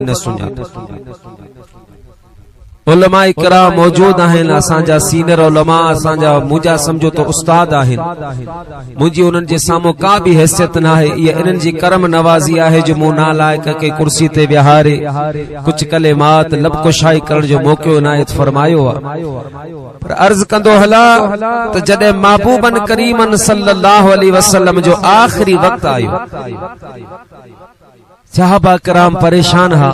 न सुञा। उलमा इकराम मौजूद आहिनि, असांजा सीनियर उलमा, असांजा मुंहिंजा समझो तो उस्ताद आहिनि। मुंहिंजी उन्हनि जे साम्हूं का बि हैसियत न आहे। इहा इन्हनि जी करम नवाज़ी आहे जो मूं नालाइक खे कुर्सी ते विहारे कुछ कलेमात लबकुशाई करण जो मौक़ो इनायत फरमायो आहे। पर अर्ज़ कंदो हला त जॾहिं महबूबन करीमन सल्लल्लाहु अलैहि वसल्लम जो आख़िरी वक़्तु आयो, सहाबा किराम परेशान हा।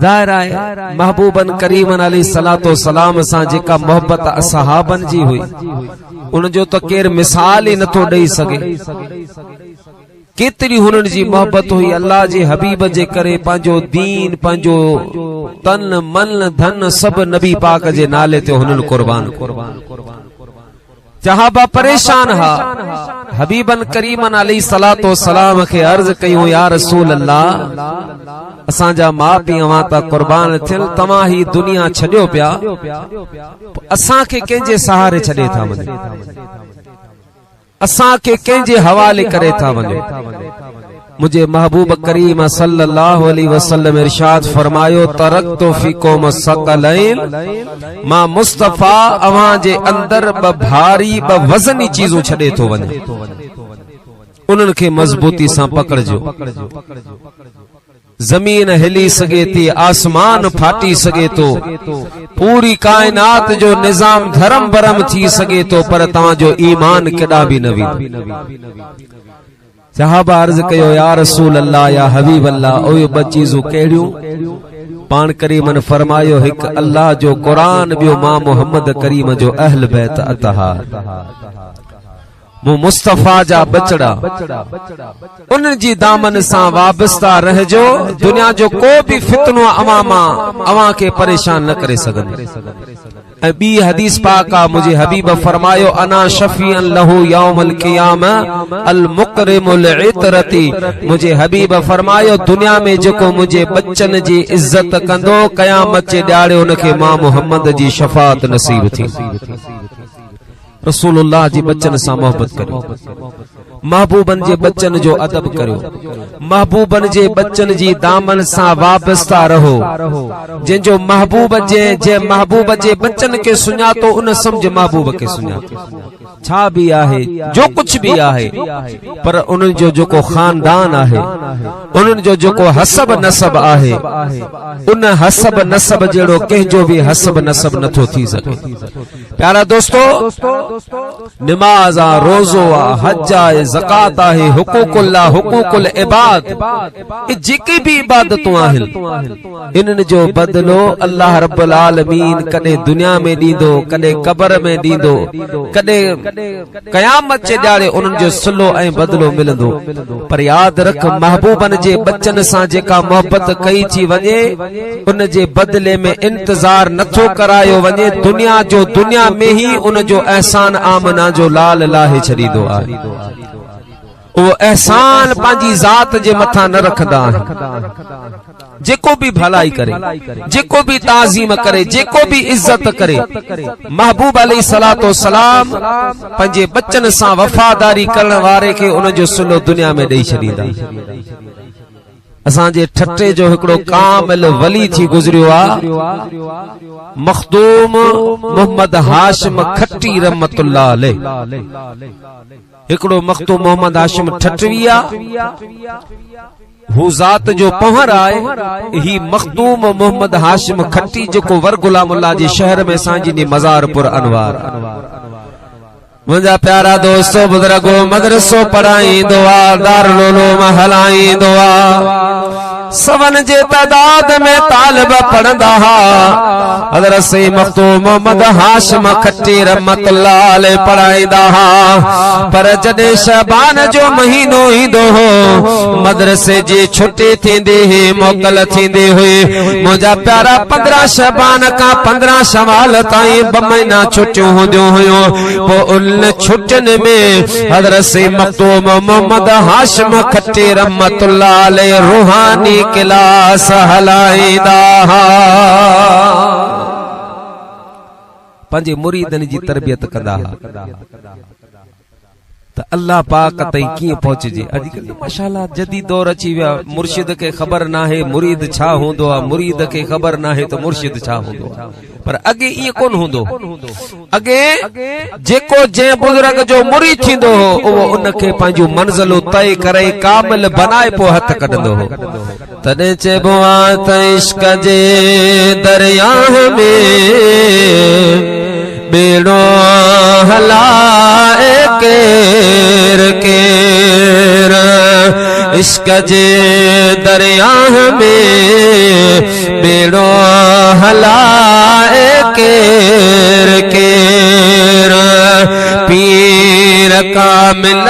ज़ाहिर आहे महबूबन करीमन अलैहिस्सलातो सलाम सां जेका मोहब्बत असहाबन जी हुई, उन जो त केर मिसाल ही नथो ॾेई सघे। केतरी हुननि जी मोहब्बत हुई। अल्लाह जे हबीब जे करे पंहिंजो दीन, पंहिंजो तन मन धन सभु नबी पाक जे नाले ते हुननि कुर्बान। सहाबा परेशान हा। हबीबन करीमन अलैहिस्सलातो सलाम खे अर्ज़ कयूं, या रसूल अल्लाह, असांजा माउ पीउ अवां ता कुर्बान थियल, तव्हां ही दुनिया छॾियो पिया, असां खे कंहिंजे सहारे छॾे था वञो, असां खे कंहिंजे हवाले करे था वञो। मुझे महबूब करीम सल्लल्लाहु अलैहि वसल्लम इरशाद फरमायो, तरक्तु फीकुम सकलैन, मां मुस्तफा अवां जे अंदर ब भारी ब वज़नी चीजूं छॾे थो वञे, उन्हनि खे मज़बूती सां पकड़जो। जमीन हिली सके थी, आसमान फाटी सके तो, पूरी कायनात जो निजाम धर्म भरम थी सके तो, पर तव्हांजो ईमान केॾा बि न वेंदो। सहाबा अर्ज़ कयो, या रसूल अल्लाह, या हबीब अल्लाह, ओए ब चीजूं कहिड़ियूं? पाण करीमन फरमायो, हिक अल्लाह जो कुरान, ॿियो मां मोहम्मद करीम जो अहल बैत अतहार, मूं मुस्तफा जा बचड़ा, उन जी दामन सां वाबस्ता रहजो। दुनिया जो को भी फितनो अवां के परेशान न करे सघंदो। ऐं ॿी हदीस पाक आ, मुझे हबीब फरमायो, अना शफीअन लहू यौमल क़ियामा अल मुकरिमुल इतरती। मुझे हबीब फरमायो, दुनिया में जेको मुझे बच्चन जी इज्जत कंदो, क़यामत जे ॾियारे उनखे मां मोहम्मद जी शफाअत नसीब थी। रसूलुल्लाह जी बच्चन सां मोहब्बत करियो, महबूबन जे बच्चन जो अदब करियो, महबूबन जे बच्चन जी दामन सां वाबस्ता रहो। जंहिंजो महबूब जे बच्चन के सुञातो, उन समझ महबूब के सुञातो। छा भी आहे, जो कुछ भी आहे, पर उन्हनि जो जेको खानदान आहे, उन्हनि जो जेको हसब नसब आहे, उन हसब नसब जहिड़ो कंहिंजो भी हसब नसब नथो थी सघे। प्यारा दोस्तो, नमाज आ, रोज़ो आ, हज आहे, ज़कात आहे, हुकूकुल्लाह, हुकूकुल इबाद, ये जेके भी इबादतूं आहिनि, इन्हनि जो बदलो अल्लाह रब्बुल आलमीन कॾहिं दुनिया में ॾींदो, कॾहिं क़ब्र में ॾींदो, कॾहिं क़यामत जे ॾियारे उन्हनि जो सिलो ऐं बदलो मिलंदो। पर यादि रख, महबूबन जे बच्चन सां जेका मोहब्बत कई थी वञे, उन जे बदले में इंतजार नथो करायो वञे। दुनिया जो दुनिया में ही उन जो एहसान आमना जो लाल लाहे छॾींदो आहे। वो एहसान पंहिंजी ज़ात जे मथां न रखंदा आहिनि। जेको भी भलाई करे, जेको भी ताज़ीम करे, जेको भी इज्जत करे, महबूब अलैहिस्सलातो सलाम पंहिंजे बच्चन सां वफादारी करण वारे खे उन जो सिलो दुनिया में ॾेई छॾींदा। असांजे ठट्टे जो हिकिड़ो कामिल वली थी गुज़रियो आ, मखदूम मोहम्मद हाशिम खट्टी रहमतुल्लाह अलैह। हिकिड़ो मखदूम मोहम्मद हाशिम ठटवी आ, हू ज़ात जो पहर आहे। ही मखदूम मोहम्मद हाशिम खट्टी जेको वर गुलामुल्लाह जे शहर में सांजी मज़ारपुर अनवार। मुझा प्यारा दोस्तों, बुजुर्गो मदरसो पढ़ाईंदो आ, दारुल उलूम हलाईंदो आ, सवन जे तादाद में तालिब पढ़ंदा हा। हज़रत सईद मखदूम मोहम्मद हाशिम खट्टी रहमतुल्लाह अलैह पढ़ाईंदा हा। पर जॾहिं शबान जो महीनो ईंदो हो, मदरसे जी छुट्टी थींदी हुई, मोकल थींदी हुई। मुझा प्यारा 15 शबान का 15 शवाल ताईं 2 महीना छुट्टियूं हूंदियूं हुयूं। पोइ उन छुट्टियुनि में हज़रत सईद मखदूम मोहम्मद हाशिम खट्टी रहमतुल्लाह अलैह रूहानी क्लास हलाईंदा हा। पंहिंजे मुरीदनि जी तरबियत कंदा हा। त अल्लाह पाक ताईं कीअं पहुचजे। अॼुकल्ह माशाअल्लाह जदीद दौर अची विया, मुर्शिद खे ख़बर नाहे मुरीद छा हूंदो आहे, मुरीद खे ख़बर नाहे त मुर्शिद छा हूंदो आहे। पर अॻे ईअं कोन हूंदो। अॻे जेको जंहिं बुज़ुर्ग जो मुरीद थींदो हो उहो उनखे पंहिंजूं मंज़िलूं तय करे कामिल बनाए पोइ हथ कढंदो हो। तॾहिं चइबो आहे त इश्क जे दरिया में बेड़ो हलाए केर केर, इश्क जे दरिया में बेड़ो हलाए केर केर, पीर कामिल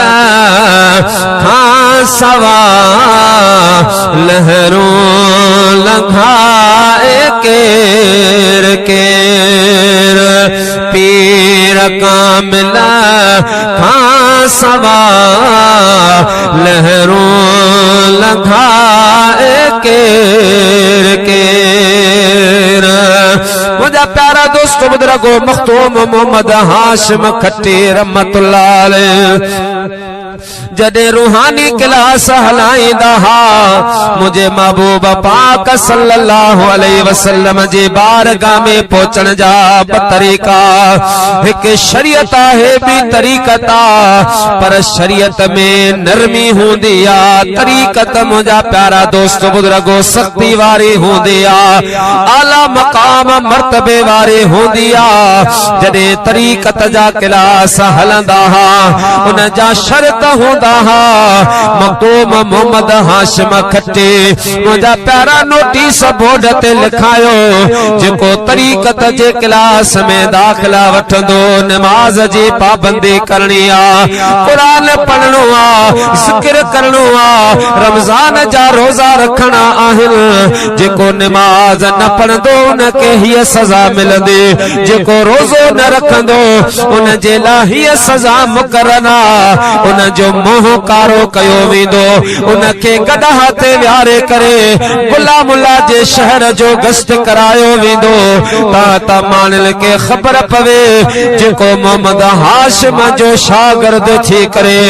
खां सवा लहरूं लंघाए केर केर, पीर कामिल खां सवा लहरूं लंघाए केर केर। मुझा प्यारा दोस्त बुजुर्गो मखदूम मोहम्मद हाशिम खट्टी रहमतुल्लाह अलैह जॾहिं रूहानी क्लास हलाईंदा हा, मुझे महबूब पाक सल्लल्लाहु अलैहि वसल्लम जे बारगाह में पहुचण जा ब तरीक़ा। हिकु शरीयत आहे ॿी तरीक़त आहे, पर शरीयत में नरमी हूंदी आहे, तरीक़त मुंहिंजा प्यारा दोस्त बुजुर्गो सख्ती वारी हूंदी आहे, आला मक़ाम मर्तबे वारी हूंदी आहे। जॾहिं तरीक़त जा क्लास हलंदा हा उन जा शर्त हूंदा हा। मखदूम मोहम्मद हाशिम खट्टी मुंहिंजा प्यारा नोटिस बोर्ड ते लिखायो, जेको तरीक़त जे क्लास में दाख़िला वठंदो नमाज जी पाबंदी करणी आहे, क़ुरान पढ़णो आहे, ज़िक्र करणो आहे, रमज़ान जा रोज़ा रखणा आहिनि। जेको नमाज न पढ़ंदो उनखे हीअ सज़ा मिलंदी, जेको रोज़ो न रखंदो उन जे लाइ हीअ सज़ा मुक़रर आहे। उन जो मोह कारो कयो वेंदो, उनखे गॾह ते विहारे करे गुलामुल्ला जे शहर जो गश्त करायो वेंदो, त मानल खे ख़बर पवे जेको मोहम्मद हाशिम जो शागिर्द थी करे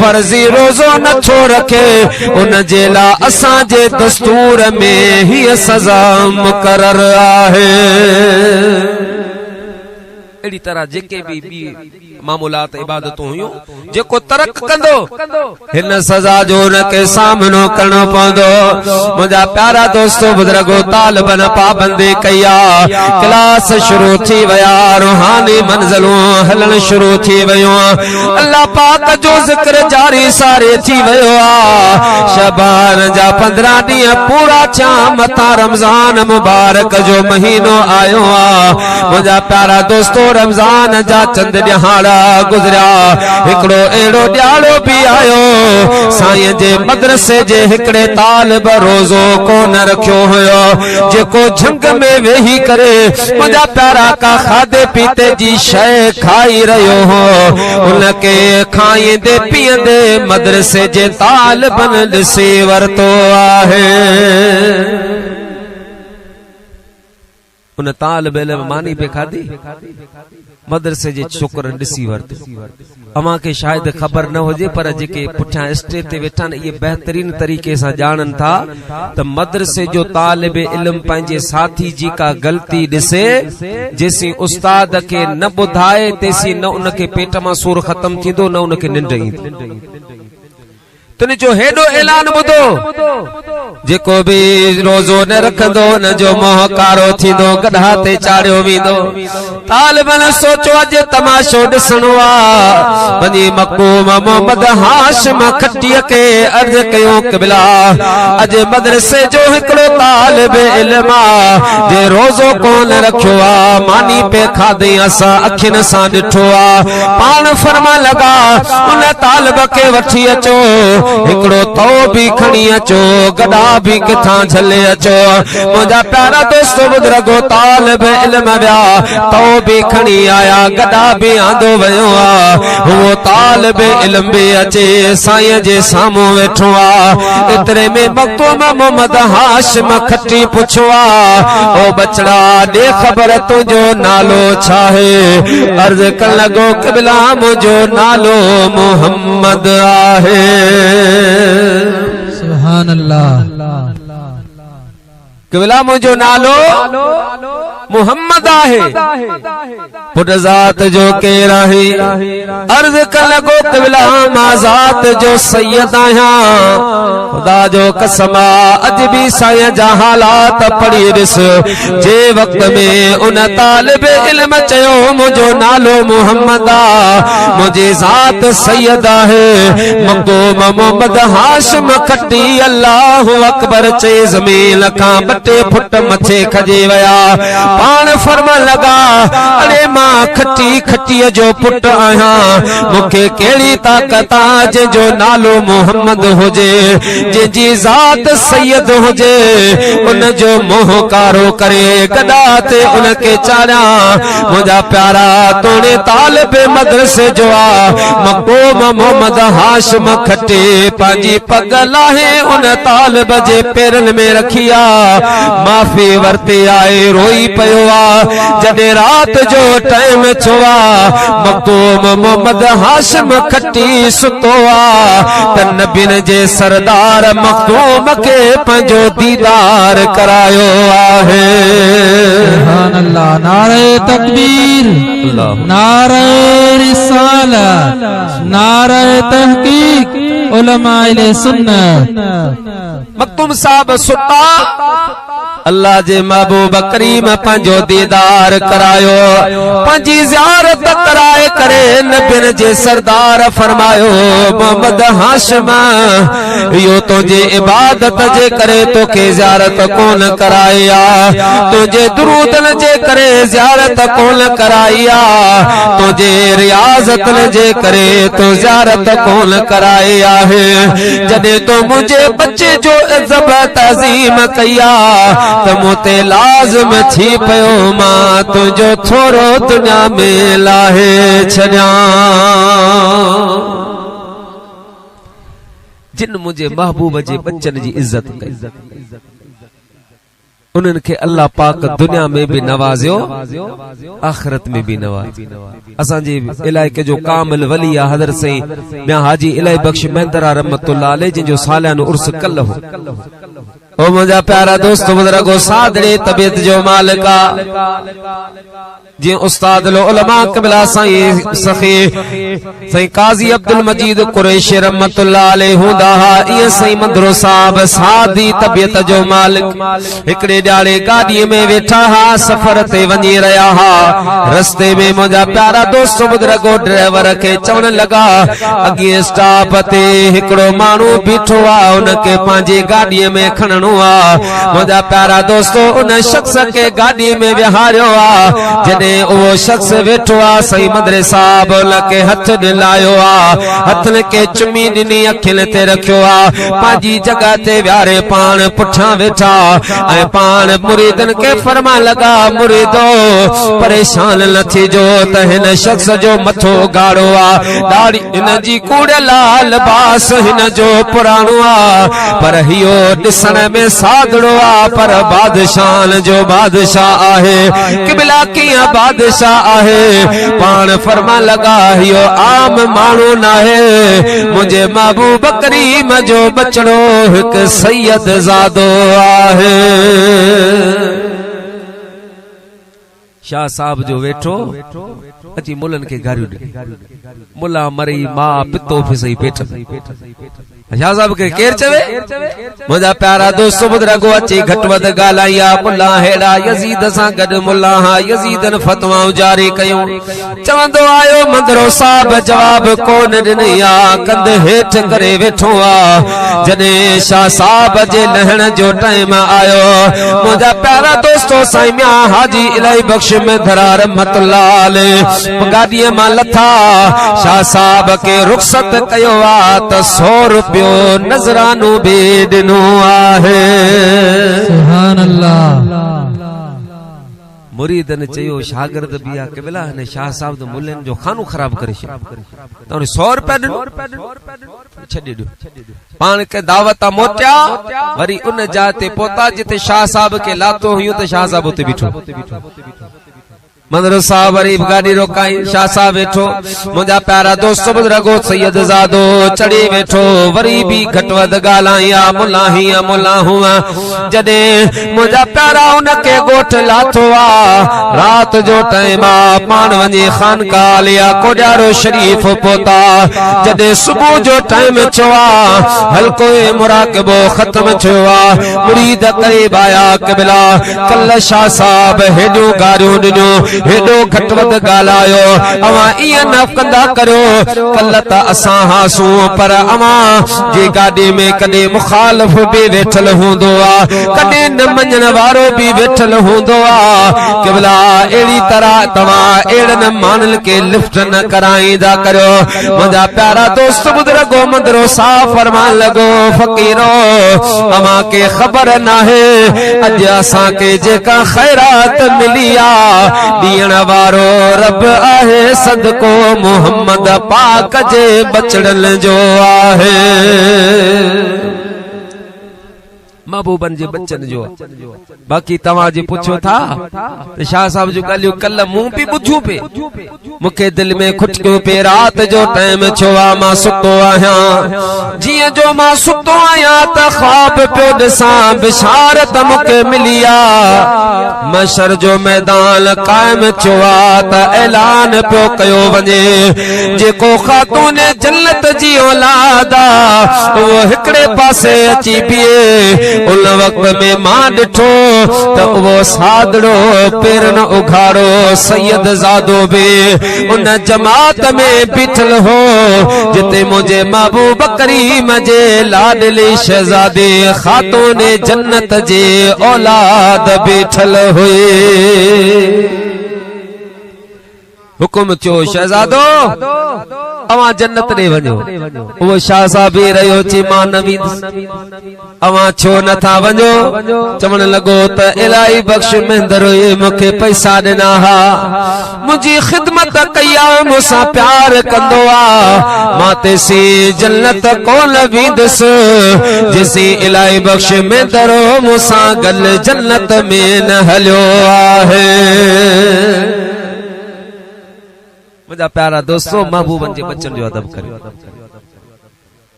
फर्ज़ी रोज़ो नथो रखे, उन जे लाइ असांजे दस्तूर में हीअ सज़ा मुक़रर आहे। अहिड़ी तरह जेके भी मामूलात इबादतूं हुयूं जेको तरक कंदो हिन सज़ा जो उनखे सामनो करणो पवंदो। मुंहिंजा प्यारा दोस्तो बुजुर्गो तालिबन पाबंदी कई आहे, क्लास शुरू थी विया, रूहानी मंज़िलूं हलण शुरू थी वयूं, अल्लाह पाक जो ज़िक्र जारी सारे थी वियो आहे। शबान जा 15 ॾींहं पूरा थिया, मथां रमज़ान मुबारक जो महीनो आयो आहे। मुंहिंजा प्यारा दोस्तो रमज़ान जा चंद ॾिहाड़ा गुज़रिया, हिकिड़ो अहिड़ो ॾियारो बि आयो साईं जे मदरसे जे हिकिड़े तालिब रोज़ो कोन रखियो हुयो, जेको झंग में वेही करे मुंहिंजा प्यारा का खाधे पीते जी शइ खाई रहियो हो, उनखे खाईंदे पीअंदे मदरसे जे तालिबन ॾिसी वरितो आहे। उन तालिब इल्म मानी पे खाधी, मदरसे जे छोकरनि ॾिसी वरितो। अव्हां खे शायदि ख़बर न हुजे, पर जेके पुठियां स्टेज ते वेठा आहिनि इहे बहितरीन तरीक़े सां ॼाणनि था त मदरसे जो तालिब इल्म पंहिंजे साथी जी का ग़लती ॾिसे, जेसीं उस्ताद खे न ॿुधाए तेसीं न उनखे पेट मां सूर ख़तम थींदो, न उनखे निंड ईंदी। तुन जो हेॾो ऐलान ॿुधो, जेको भी रोज़ो न रखंदो न जो मोह कारो थींदो, गॾा ते चाढ़ियो वेंदो। तालिबन सोचो अॼु तमाशो ॾिसणो आहे, वञी मखदूम मोहम्मद हाशिम खट्टीअ खे अर्ज़ कयो क़िबला, अॼु मदरसे जो हिकिड़ो तालिब इल्म आहे जे रोज़ो कोन रखियो आहे, मानी पे खाधई, असां अखियुनि सां ॾिठो आहे। पाण फरमा लॻा उन तालिब खे वठी अचो, हिकड़ो तो भी खणी अचो गदा भी किथां झले अचो मुंहिंजा प्यारा दोस्तो बुजुर्गो तालिब इल्म विया तो भी खणी आया गदा भी आंदो वियो आ वो तालिब इल्म भी अचे साईं जे साम्हूं वेठो आ एतिरे में मखदूम मोहम्मद हाशिम खटी पुछो आ ओ बचड़ा दे खबर तुंहिंजो नालो छा है अर्ज कर लगो क़िबला मुंहिंजो नालो मोहम्मद आहे सुभान अल्लाह क़िबला मुंहिंजो नालो मोहम्मद आहे पुट ज़ात जो केर आहे अर्ज कर लगो क़िबला मां ज़ात जो सैयद आहियां खुदा जो कसम अज भी साईं जा हालात पढ़ी ॾिस जे वक्त में उन तालिब इल्म चयो मुंहिंजो नालो मोहम्मद आ मुंहिंजी ज़ात सैयद आहे मखदूम मोहम्मद हाशिम खटी अल्लाहु अकबर चई ज़मीन खां 2 फुट मथे खजे विया पान फरमान लगा अरे मां खटी खटीअ जो पुट आहियां मूंखे कहिड़ी ताक़त आहे जंहिंजो नालो मोहम्मद हुजे जंहिंजी ज़ात सैयद हुजे उनजो मोह कारो करे गदा ते उनखे चाढ़ियां मुंहिंजा प्यारा तोड़े तालिब मदरसे जो आ मखदूम मोहम्मद हाशिम खटे पंहिंजी पग लाहे उन तालिब जे पेरनि में रखी आ माफ़ी वरती आए रोई पियो आ जॾहिं रात जो टाइम थियो आ मखदूम मोहम्मद हाशिम खटी सुतो आ त नबीन जे सरदार मखदूम खे पंहिंजो दीदार करायो आहे सुभान अल्लाह नारे तकबीर नारे रिसालत नारे तहकीक उलमा अहले सुन्नत मखदूम साहब सुता अल्लाह जे महबूब करीम पंहिंजो दीदार करायो पंहिंजी ज़ियारत कराए करे नबियन जे सरदार फरमायो मोहम्मद हाशिम इहो तुंहिंजे इबादत जे करे तोखे ज़ियारत कोन कराई आ तुंहिंजे दुरूदन जे करे ज़ियारत कोन कराई आ तुंहिंजे रियाज़तन जे करे तो ज़ियारत कोन कराई आहे जॾहिं तो मुंहिंजे बच्चे जो इज़्ज़त तज़ीम कई आ त मोते लाज़िम थी पियो मां तुंहिंजो थोरो दुनिया में लाहे छॾियां जिन मुंहिंजे महबूब जे बच्चन जी इज़्ज़त कई उन्हनि खे अल्लाह पाक दुनिया में भी नवाज़ियो आखिरत में भी नवाज़ियो असांजे इलाइके जो कामिल वली आहे हज़रत साईं मियां हाजी इलाही बख्श मेहंदरा रहमतुल्लाह अलैह जिनजो सालियानो उर्स कल हो ओ मुंहिंजा प्यारा दोस्त बुजुर्गो सादड़े तबियत जो मालिक जी उस्ताद उलमा क़िबला साईं सखी साईं काज़ी अब्दुल मजीद कुरैशी रहमतुल्लाह अलैह हूंदा हा इहे साईं मंदरो साहब सादी तबियत जो मालिक हिकड़े ॾाड़े गाॾीअ में वेठा हा सफ़र ते वञी रहिया हा रस्ते में मुंहिंजा प्यारा दोस्त बुजुर्गो ड्राइवर खे चवण लॻा अॻे स्टॉप ते हिकड़ो माण्हू बीठो आहे उनखे पंहिंजी गाॾीअ में खणणो आहे मुंहिंजा प्यारा दोस्तो उन शख़्स खे गाॾीअ में विहारियो आहे जॾहिं उहो शख़्स वेठो आहे सही मदरे साहब उनखे हथ ॾिलायो आहे हथनि खे चुमी ॾिनी अखियुनि ते रखियो आहे पंहिंजी जॻह ते विहारे पाण पुठियां वेठा ऐं पाण मुरीदन के फरमा लगा मुरीदो परेशान न थीजो त हिन शख्स जो मथो गाड़ो आ दाढ़ी हिन जी कूड़े लाल लिबास हिन जो पुराणो आ पर हियो ॾिसण में सादड़ो आ पर बादशाह जो बादशाह आहे क़िबला कीअं बादशाह आहे पाण फरमा लगा हियो आम माण्हू नाहे मुंहिंजे महबूब करीम जो बचड़ो हिकु सैयद ज़ादो आहे शाह साहब जो वेठो अची मुलन के गारियो मुला मरी मां पितो फिसई पेट शाह साहब के केर चवे मुंहिंजा प्यारा दोस्त बुजुर्गो अची घट वध ॻाल्हाया मुला हेड़ा यजीद सां गॾु मुला हा यजीदन फतवाऊं जारी कयूं चवंदो आयो मंदरो साहब जवाब कोन ॾिनी आ कंध हेठि करे वेठो आ जॾहिं शाह साहब जे लहण जो टाइम आयो मुंहिंजा प्यारा दोस्तो साईं मियां हाजी इलाही बख्श में धरा रहमतुल्लाह अलैह गाड़ीअ मां लथा शाह साहब के रुखसत कयो आ त 100 रुपयो नज़रानो बि ॾिनो आहे। सुभान अल्लाह। मुरीदन चयो शागिर्द बिया क़िबला ने शाह साहब तो मुल्लन जो खानो खराब करे छे त 100 रुपया ॾिनो छॾे ॾियो। पाण के दावत मोटिया वरी उन जाते पहुता जिते शाह साहब के लातो हुयो त शाह साहब उते बीठो। मदरसा वरी गाड़ी रोकाई शाह साहब वेठो। मुंहिंजा प्यारा दोस्त बुजुर्गो सैयद ज़ादो चढ़ी वेठो। वरी भी घट वध ॻाल्हाया मुला हिया मुला हुआ। जॾे मुंहिंजा प्यारा उनके गोठ लाथो आ रात जो टाइम आ पाण वञी खानकाह लिया कोॾियारो शरीफ पहुता। जॾे सुबुह जो टाइम थियो आ हल्को मुराक़बो ख़त्म थियो आ। मुरीद क़रीब आया क़िबला कल शाह साहब हेॾो गारियूं ॾिनो हेॾो घट वध ॻाल्हायो अवां ईअं न कंदा करियो। कल त असां हासूं पर अवां जे गाॾी में कॾहिं मुखालिफ़ बि वेठल हूंदो आ कॾहिं न मञण वारो बि वेठल हूंदो आ। क़िबला अहिड़ी तरह तव्हां अहिड़नि माण्हुनि खे लिफ्ट न कराईंदा करियो। मुंहिंजा प्यारा दोस्त बुजुर्गो मंदरो साफ़ फरमान लॻो फ़क़ीरो अवां खे ख़बर नाहे अॼु असांखे जेका ख़ैरात मिली आ ॾियण वारो रब आहे सदको मोहम्मद पाक जे बचड़न जो आहे। महबूबन जे बच्चन जो। बाकी तव्हां जे पुछो था त शाह साहब जो ॻाल्हियूं कल मूं बि ॿुधियूं पे मूंखे दिल में खुटकियो पे। रात जो टाइम थियो आ मां सुतो आहियां। जीअं जो मां सुतो आहियां त ख्वाब पियो ॾिसां बिशारत मूंखे मिली आ। मशर जो मैदान कायम थियो आ त ऐलान पियो कयो वञे जेको ख़ातून जन्नत जी औलाद आ उहो हिकड़े पासे अची बीहे। उन वक्त में मां ॾिठो त उहो सादड़ो पेरन उघाड़ो सैयद ज़ादो बि उन जमात में बीठल हो जिते मुझे महबूब करीम जे लाडली शहजादे खातून जन्नत जे औलाद बीठल हुए। हुकुम थियो शहजादो अवां जन्नत ॾे वञो। उहो शाह साहब भी रहियो ची मां न वेंदुसि। अवां छो नथा वञो? चवण लॻो त इलाही बख़्श महिंदर मूंखे पैसा ॾिना हा मुंहिंजी ख़िदमत कई आ मूंसां प्यार कंदो आ मां तेसी जन्नत कोन वेंदुसि जेसी इलाही बख़्श महिंदर मूंसां गॾु जन्नत में न हलियो आहे। मुझा प्यारा दोस्तों महबूबन जे बच्चन जो अदब करियो।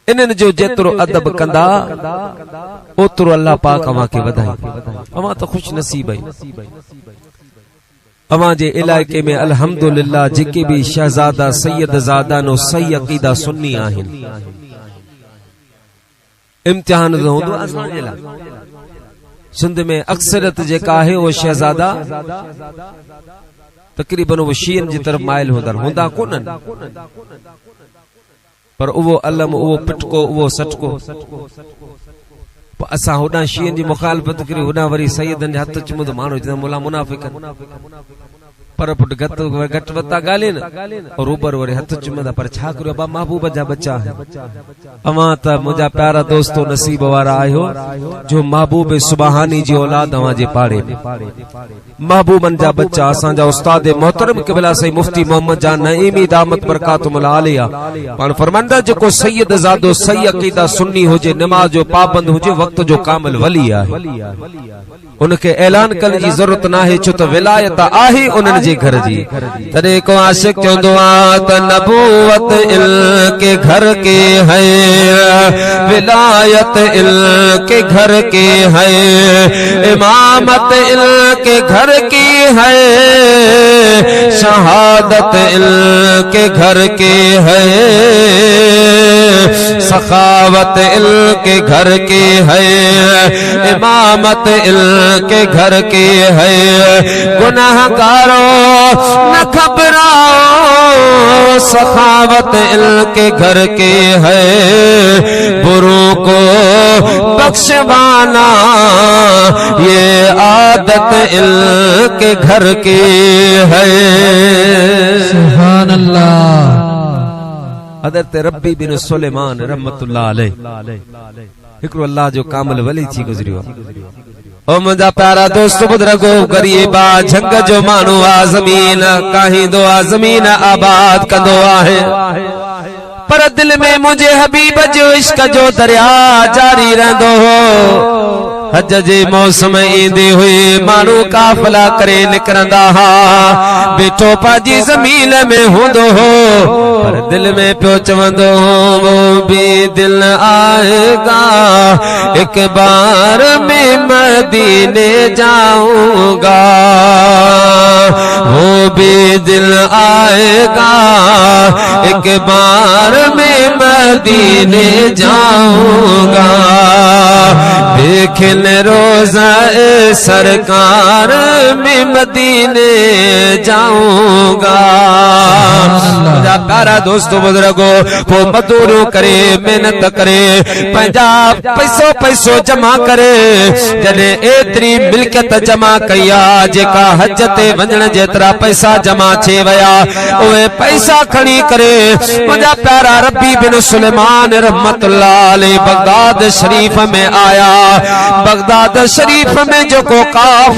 इन्हनि जो जेतिरो अदब कंदा ओतिरो अल्लाह पाक अवां खे वधाई। अवां तो खुश नसीब आहियो। अवां जे इलाइके में अल्हम्दुलिल्लाह जेके भी शहजादा सैयद ज़ादा नो सही अकीदा सुन्नी आहिनि। इम्तिहान हूंदो असांजे लाइ सिंध में अक्सरियत जेका आहे वो शहजादा तकरीबन वो शीयन जी तरफ माइल हुंदा कोनन पर वो अलम वो पिटको वो सटको असा होडा शीयन जी मुखालफत करी होडा वरी सैयदन हथ चुमद मानो जना मुला मुनाफिक पर पुट घट वता गाले न और ऊपर वरी हथ चुमदा पर छा करियो बा महबूब जा बच्चा है। अवां त मुझा प्यारा दोस्तों नसीब वारा आयो जो महबूब सुबहानी जी औलाद अवां जे पाड़े महबूबन जा बच्चा असा जा उस्ताद मोहतरम क़िबला सही मुफ्ती मोहम्मद जान नईमी दामत बरकातुल आलिया पान फरमांदा जो सैयद ज़ादो सही अकीदा सुन्नी होजे नमाज जो पाबंद होजे वक्त जो कामिल वली आहे उनके ऐलान करने की जरूरत ना है छो तो विलायत आहे उनन जे घर जी। तॾहिं को आशिक चवंदो आ त नबूवत इल के घर के है विलायत इल के घर के है इमामत इल के घर की है शहादत इल के घर के है सखावत इल के घर के है इमामत इल के घर के है गुनाहगारों न घबराओ सखावत इनके घर के है, बुरों को बख्शवाना ये आदत इनके घर की है। सुभान अल्लाह। हज़रत रब्बी बिन सुलेमान रहमतुल्लाह अलैह हिकड़ो अल्लाह जो कामिल वली थी गुजरियो। ओ मुंहिंजा प्यारा दोस्त बुजुर्गो, गरीबा झंग जो माण्हू आ, ज़मीन काहींदो आ, ज़मीन आबाद कंदो आहे, पर दिल में मुझे हबीब जो इश्क जो दरिया जारी रहंदो हो। हज जे मौसम ईंदी हुई माण्हू काफ़िला करे निकिरंदा हा, बेठो पंहिंजी ज़मीन में हूंदो हो, पर दिल में पियो चवंदो हो वो भी दिल आएगा एक बार मैं मदीने जाऊंगा, वो भी दिल आएगा एक बार मैं मदीने जाऊंगा, देख रोज़ा सरकार में मदीने जाऊंगा। मुझा प्यारा दोस्तों बुजुर्गो, वो मजदूरी करे मेहनत करे पंहिंजा पैसो जमा करे, जॾहिं एतिरी मिल्कियत जमा कई आ जेका हज ते वञण जेतिरा पैसा जमा थी विया, उहे पैसा खणी करे मुंहिंजा प्यारा रब्बी बिन सुलेमान रहमतुल्लाह अलैह बगदाद शरीफ में आया। बगदाद शरीफ में जो को काफ